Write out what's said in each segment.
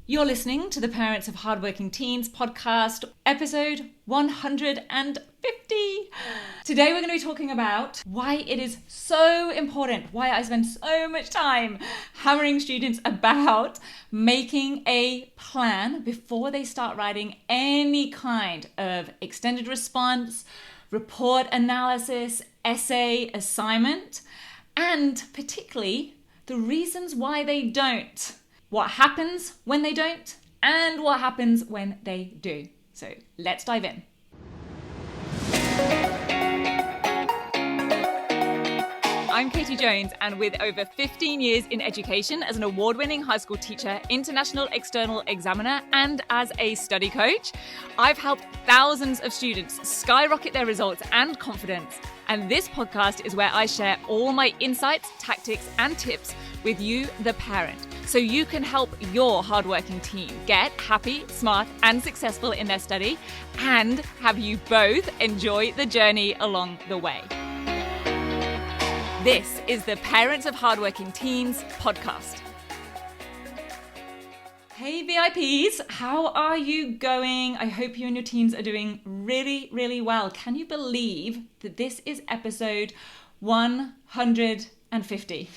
You're listening to the Parents of Hardworking Teens podcast, episode 150. Today we're going to be talking about why it is so important, why I spend so much time hammering students about making a plan before they start writing any kind of extended response, report analysis, essay, assignment, and particularly the reasons why they don't. What happens when they don't, and what happens when they do. So let's dive in. I'm Katie Jones, and with over 15 years in education as an award-winning high school teacher, international external examiner, and as a study coach, I've helped thousands of students skyrocket their results and confidence. And this podcast is where I share all my insights, tactics, and tips with you, the parent, so you can help your hardworking teen get happy, smart, and successful in their study, and have you both enjoy the journey along the way. This is the Parents of Hardworking Teens podcast. Hey VIPs, how are you going? I hope you and your teens are doing really, really well. Can you believe that this is episode 150?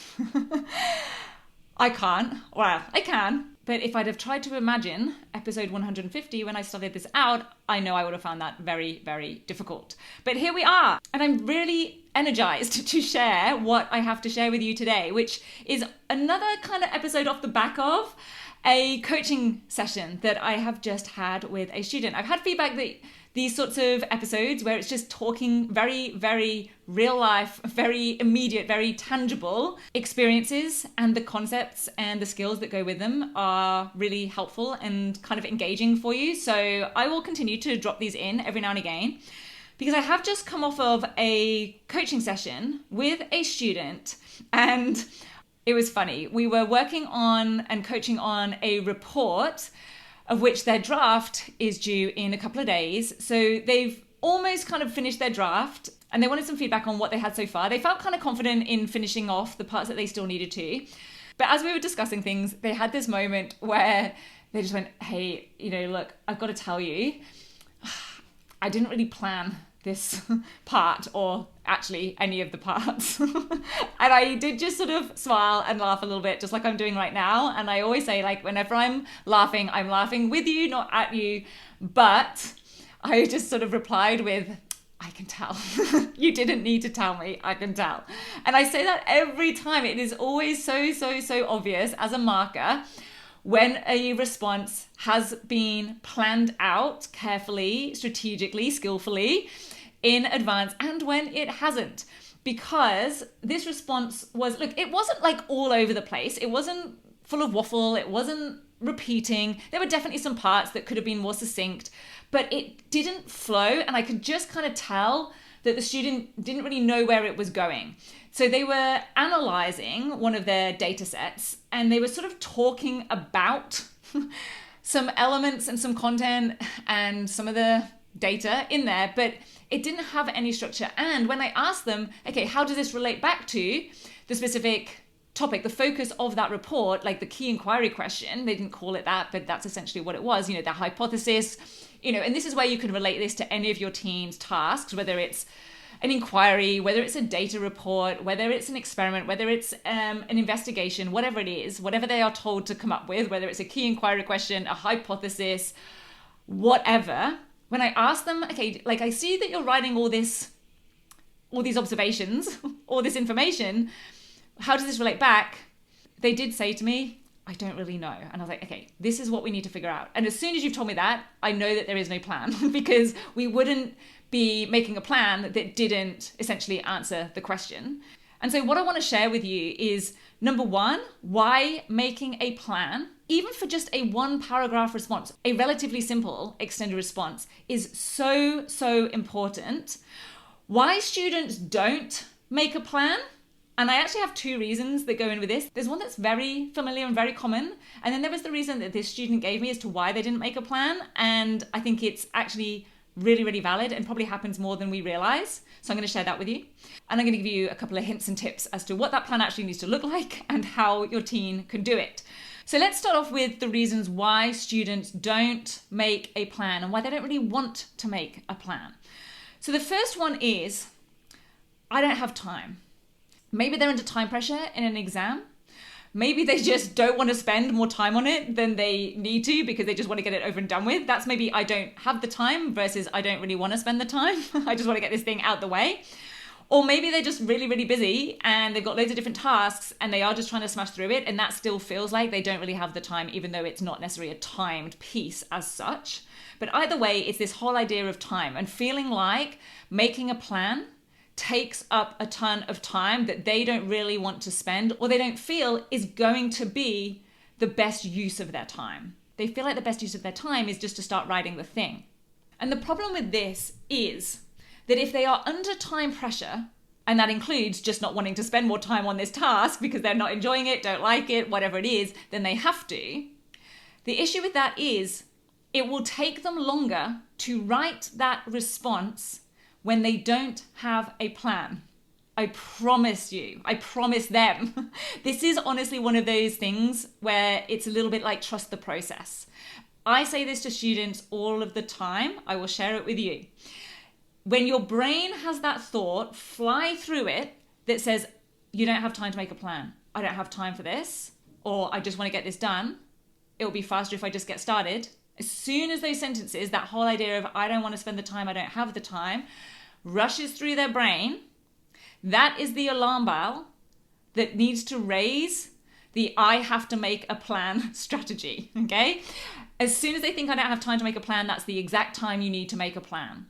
I can't. Well, I can. But if I'd have tried to imagine episode 150 when I started this out, I know I would have found that very, very difficult. But here we are. And I'm really energized to share what I have to share with you today, which is another kind of episode off the back of a coaching session that I have just had with a student. I've had feedback that these sorts of episodes where it's just talking very, very real life, very immediate, very tangible experiences and the concepts and the skills that go with them are really helpful and kind of engaging for you. So I will continue to drop these in every now and again because I have just come off of a coaching session with a student, and it was funny. We were working on and coaching on a report of which their draft is due in a couple of days. So they've almost kind of finished their draft and they wanted some feedback on what they had so far. They felt kind of confident in finishing off the parts that they still needed to. But as we were discussing things, they had this moment where they just went, hey, look, I've got to tell you, I didn't really plan this part or actually any of the parts. And I did just sort of smile and laugh a little bit, just like I'm doing right now. And I always say, like, whenever I'm laughing with you, not at you. But I just sort of replied with, I can tell. You didn't need to tell me, I can tell. And I say that every time. It is always so obvious as a marker when a response has been planned out carefully, strategically, skillfully in advance, and when it hasn't. Because this response was, look, it wasn't like all over the place. It wasn't full of waffle. It wasn't repeating. There were definitely some parts that could have been more succinct, but it didn't flow. And I could just kind of tell that the student didn't really know where it was going. So they were analyzing one of their data sets and they were sort of talking about some elements and some content and some of the data in there, but it didn't have any structure. And when I asked them, okay, how does this relate back to the specific topic, the focus of that report, like the key inquiry question, they didn't call it that, but that's essentially what it was, the hypothesis, and this is where you can relate this to any of your team's tasks, whether it's an inquiry, whether it's a data report, whether it's an experiment, whether it's an investigation, whatever it is, whatever they are told to come up with, whether it's a key inquiry question, a hypothesis, whatever. When I ask them, okay, like I see that you're writing all these observations, all this information, how does this relate back? They did say to me, I don't really know. And I was like, okay, this is what we need to figure out. And as soon as you've told me that, I know that there is no plan because we wouldn't be making a plan that didn't essentially answer the question. And so what I want to share with you is, number one, why making a plan, even for just a one paragraph response, a relatively simple extended response, is so important. Why students don't make a plan. And I actually have two reasons that go in with this. There's one that's very familiar and very common. And then there was the reason that this student gave me as to why they didn't make a plan. And I think it's actually really, really valid and probably happens more than we realize. So I'm going to share that with you. And I'm going to give you a couple of hints and tips as to what that plan actually needs to look like and how your teen can do it. So let's start off with the reasons why students don't make a plan and why they don't really want to make a plan. So the first one is, I don't have time. Maybe they're under time pressure in an exam. Maybe they just don't want to spend more time on it than they need to because they just want to get it over and done with. That's maybe I don't have the time versus I don't really want to spend the time. I just want to get this thing out the way. Or maybe they're just really, really busy and they've got loads of different tasks and they are just trying to smash through it, and that still feels like they don't really have the time, even though it's not necessarily a timed piece as such. But either way, it's this whole idea of time and feeling like making a plan takes up a ton of time that they don't really want to spend, or they don't feel is going to be the best use of their time. They feel like the best use of their time is just to start writing the thing. And the problem with this is that if they are under time pressure, and that includes just not wanting to spend more time on this task because they're not enjoying it, don't like it, whatever it is, then they have to. The issue with that is it will take them longer to write that response when they don't have a plan. I promise you, I promise them. This is honestly one of those things where it's a little bit like trust the process. I say this to students all of the time. I will share it with you. When your brain has that thought fly through it that says, you don't have time to make a plan. I don't have time for this, or I just want to get this done. It'll be faster if I just get started. As soon as those sentences, that whole idea of I don't want to spend the time, I don't have the time, rushes through their brain, that is the alarm bell that needs to raise the I have to make a plan strategy, okay? As soon as they think I don't have time to make a plan, that's the exact time you need to make a plan.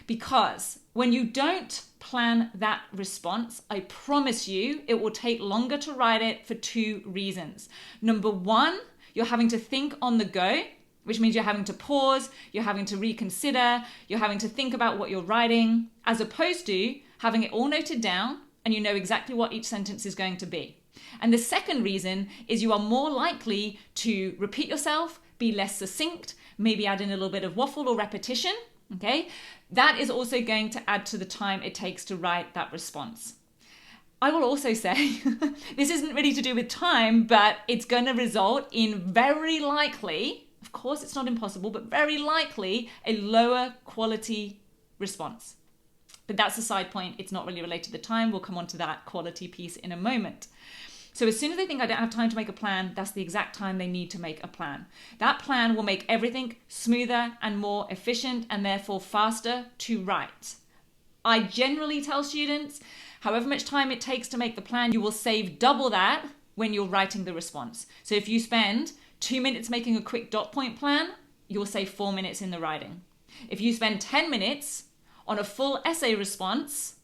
Because when you don't plan that response, I promise you, it will take longer to write it for two reasons. Number one, you're having to think on the go, which means you're having to pause, you're having to reconsider, you're having to think about what you're writing, as opposed to having it all noted down and you know exactly what each sentence is going to be. And the second reason is you are more likely to repeat yourself, be less succinct, maybe add in a little bit of waffle or repetition, okay? That is also going to add to the time it takes to write that response. I will also say, this isn't really to do with time, but it's going to result in very likely, of course it's not impossible, but very likely a lower quality response. But that's a side point. It's not really related to the time. We'll come on to that quality piece in a moment. So as soon as they think I don't have time to make a plan, that's the exact time they need to make a plan. That plan will make everything smoother and more efficient and therefore faster to write. I generally tell students, however much time it takes to make the plan, you will save double that when you're writing the response. So if you spend 2 minutes making a quick dot point plan, you'll save 4 minutes in the writing. If you spend 10 minutes on a full essay response,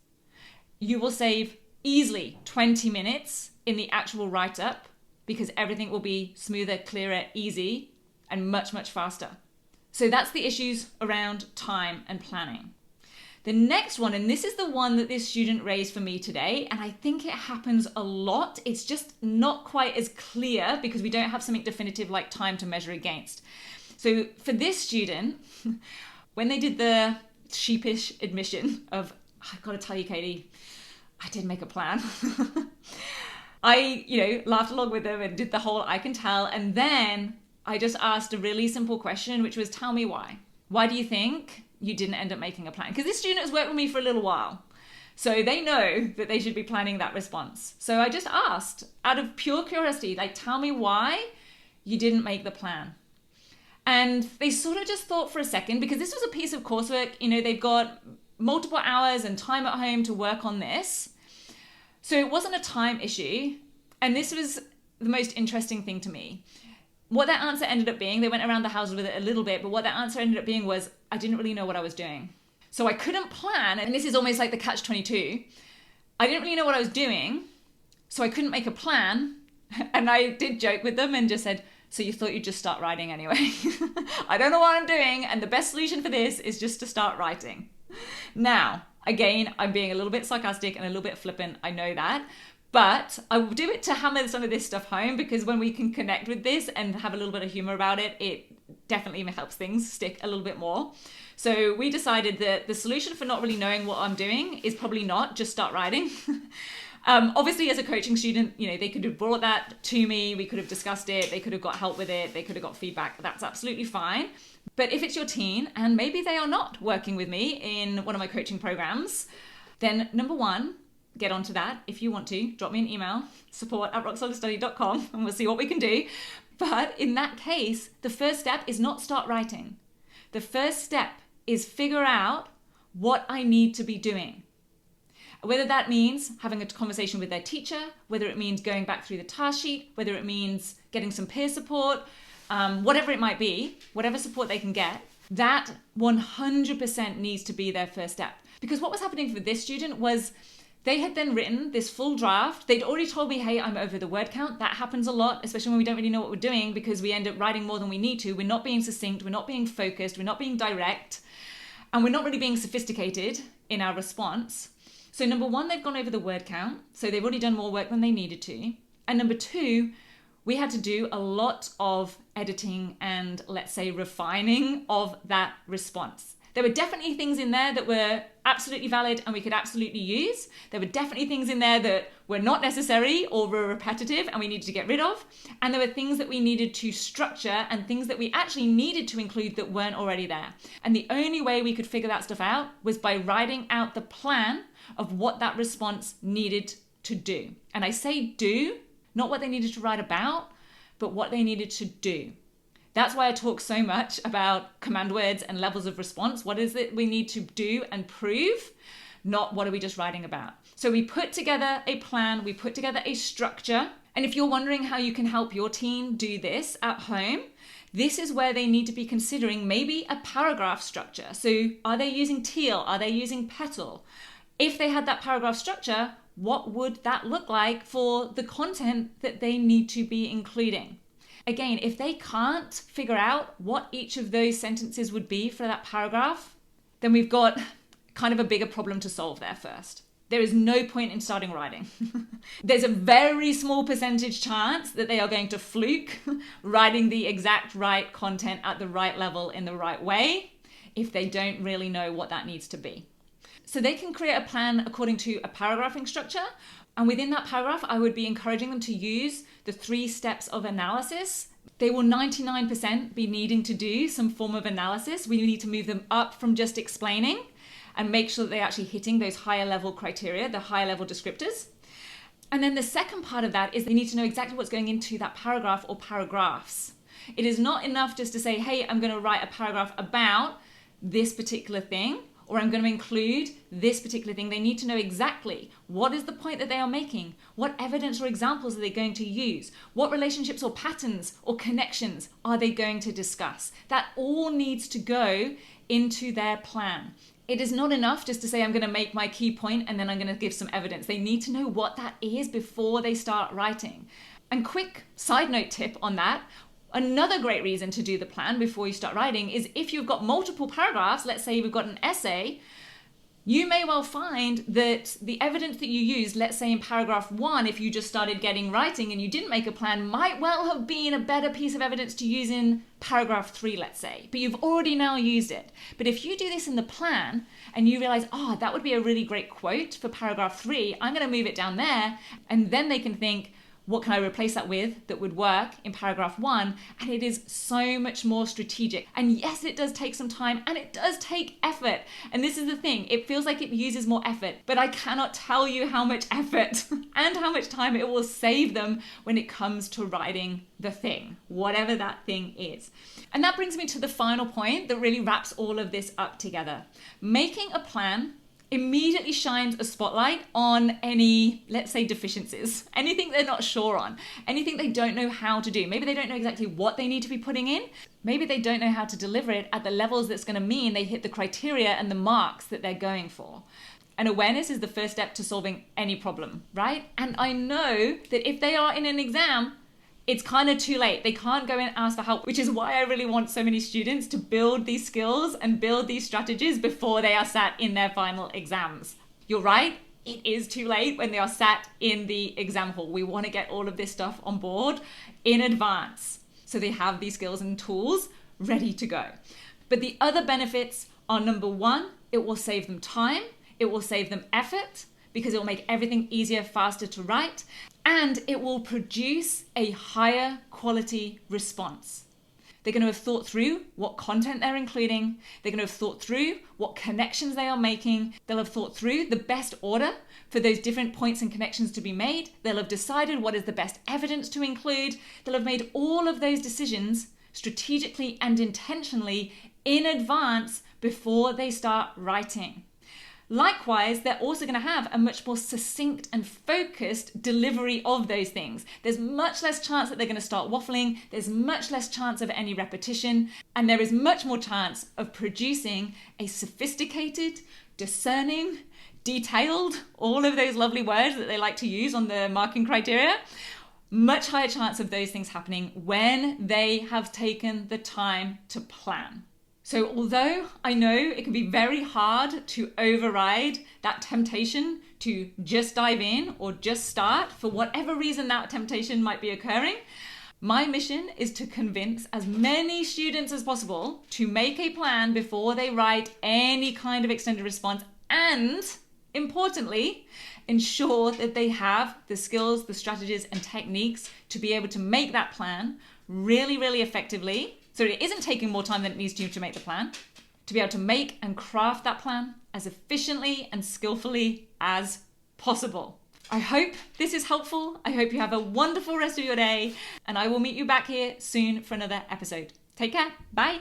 you will save easily 20 minutes in the actual write-up because everything will be smoother, clearer, easy, and much, much faster. So that's the issues around time and planning. The next one, and this is the one that this student raised for me today, and I think it happens a lot. It's just not quite as clear because we don't have something definitive like time to measure against. So for this student, when they did the sheepish admission of, I've got to tell you, Katie, I did make a plan. I, laughed along with them and did the whole I can tell. And then I just asked a really simple question, which was, tell me why. Why do you think you didn't end up making a plan? Because this student has worked with me for a little while. So they know that they should be planning that response. So I just asked, out of pure curiosity, tell me why you didn't make the plan. And they sort of just thought for a second, because this was a piece of coursework, they've got multiple hours and time at home to work on this. So it wasn't a time issue. And this was the most interesting thing to me. What that answer ended up being, they went around the houses with it a little bit, but what that answer ended up being was, I didn't really know what I was doing. So I couldn't plan, and this is almost like the catch-22. I didn't really know what I was doing, so I couldn't make a plan. And I did joke with them and just said, so you thought you'd just start writing anyway. I don't know what I'm doing, and the best solution for this is just to start writing. Now, again, I'm being a little bit sarcastic and a little bit flippant, I know that. But I will do it to hammer some of this stuff home, because when we can connect with this and have a little bit of humor about it, it definitely helps things stick a little bit more. So we decided that the solution for not really knowing what I'm doing is probably not just start writing. Obviously, as a coaching student, they could have brought that to me. We could have discussed it. They could have got help with it. They could have got feedback. That's absolutely fine. But if it's your teen and maybe they are not working with me in one of my coaching programs, then number one, get onto that. If you want to, drop me an email, support@rocksolidstudy.com, and we'll see what we can do. But in that case, the first step is not start writing. The first step is figure out what I need to be doing. Whether that means having a conversation with their teacher, whether it means going back through the task sheet, whether it means getting some peer support, whatever it might be, whatever support they can get, that 100% needs to be their first step. Because what was happening for this student was they had then written this full draft. They'd already told me, hey, I'm over the word count. That happens a lot, especially when we don't really know what we're doing because we end up writing more than we need to. We're not being succinct. We're not being focused. We're not being direct. And we're not really being sophisticated in our response. So number one, they've gone over the word count. So they've already done more work than they needed to. And number two, we had to do a lot of editing and, let's say, refining of that response. There were definitely things in there that were absolutely valid and we could absolutely use. There were definitely things in there that were not necessary or were repetitive and we needed to get rid of. And there were things that we needed to structure and things that we actually needed to include that weren't already there. And the only way we could figure that stuff out was by writing out the plan of what that response needed to do. And I say do, not what they needed to write about, but what they needed to do. That's why I talk so much about command words and levels of response. What is it we need to do and prove, not what are we just writing about. So we put together a plan, we put together a structure. And if you're wondering how you can help your teen do this at home, this is where they need to be considering maybe a paragraph structure. So are they using teal? Are they using petal? If they had that paragraph structure, what would that look like for the content that they need to be including? Again, if they can't figure out what each of those sentences would be for that paragraph, then we've got kind of a bigger problem to solve there first. There is no point in starting writing. There's a very small percentage chance that they are going to fluke writing the exact right content at the right level in the right way if they don't really know what that needs to be. So they can create a plan according to a paragraphing structure. And within that paragraph, I would be encouraging them to use the 3 steps of analysis. They will 99% be needing to do some form of analysis. We need to move them up from just explaining and make sure that they're actually hitting those higher level criteria, the higher level descriptors. And then the second part of that is they need to know exactly what's going into that paragraph or paragraphs. It is not enough just to say, hey, I'm going to write a paragraph about this particular thing, or I'm going to include this particular thing. They need to know exactly what is the point that they are making, what evidence or examples are they going to use, what relationships or patterns or connections are they going to discuss. That all needs to go into their plan. It is not enough just to say I'm going to make my key point and then I'm going to give some evidence. They need to know what that is before they start writing. And quick side note tip on that, another great reason to do the plan before you start writing is if you've got multiple paragraphs, let's say we've got an essay, you may well find that the evidence that you used, let's say in paragraph 1, if you just started getting writing and you didn't make a plan, might well have been a better piece of evidence to use in paragraph 3, let's say, but you've already now used it. But if you do this in the plan and you realize, oh, that would be a really great quote for paragraph 3, I'm going to move it down there, and then they can think, what can I replace that with that would work in paragraph 1? And it is so much more strategic. And yes, it does take some time and it does take effort. And this is the thing, it feels like it uses more effort, but I cannot tell you how much effort and how much time it will save them when it comes to writing the thing, whatever that thing is. And that brings me to the final point that really wraps all of this up together. Making a plan immediately shines a spotlight on any, let's say, deficiencies, anything they're not sure on, anything they don't know how to do. Maybe they don't know exactly what they need to be putting in. Maybe they don't know how to deliver it at the levels that's going to mean they hit the criteria and the marks that they're going for. And awareness is the first step to solving any problem, right? And I know that if they are in an exam, it's kind of too late. They can't go and ask for help, which is why I really want so many students to build these skills and build these strategies before they are sat in their final exams. You're right, it is too late when they are sat in the exam hall. We want to get all of this stuff on board in advance so they have these skills and tools ready to go. But the other benefits are, number 1, it will save them time, it will save them effort, because it will make everything easier, faster to write, and it will produce a higher quality response. They're going to have thought through what content they're including. They're going to have thought through what connections they are making. They'll have thought through the best order for those different points and connections to be made. They'll have decided what is the best evidence to include. They'll have made all of those decisions strategically and intentionally in advance before they start writing. Likewise, they're also going to have a much more succinct and focused delivery of those things. There's much less chance that they're going to start waffling. There's much less chance of any repetition. And there is much more chance of producing a sophisticated, discerning, detailed, all of those lovely words that they like to use on the marking criteria. Much higher chance of those things happening when they have taken the time to plan. So although I know it can be very hard to override that temptation to just dive in or just start for whatever reason that temptation might be occurring, my mission is to convince as many students as possible to make a plan before they write any kind of extended response, and importantly, ensure that they have the skills, the strategies and techniques to be able to make that plan really, really effectively. So it isn't taking more time than it needs to make the plan, to be able to make and craft that plan as efficiently and skillfully as possible. I hope this is helpful. I hope you have a wonderful rest of your day, and I will meet you back here soon for another episode. Take care. Bye.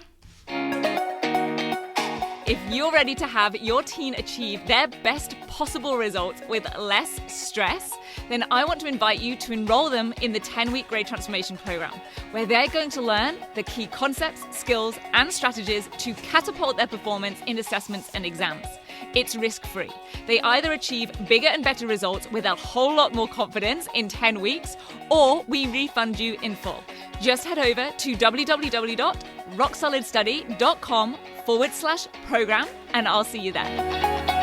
If you're ready to have your teen achieve their best possible results with less stress, then I want to invite you to enroll them in the 10-week Grade Transformation Program, where they're going to learn the key concepts, skills, and strategies to catapult their performance in assessments and exams. It's risk-free. They either achieve bigger and better results with a whole lot more confidence in 10 weeks, or we refund you in full. Just head over to www.rocksolidstudy.com/program, and I'll see you there.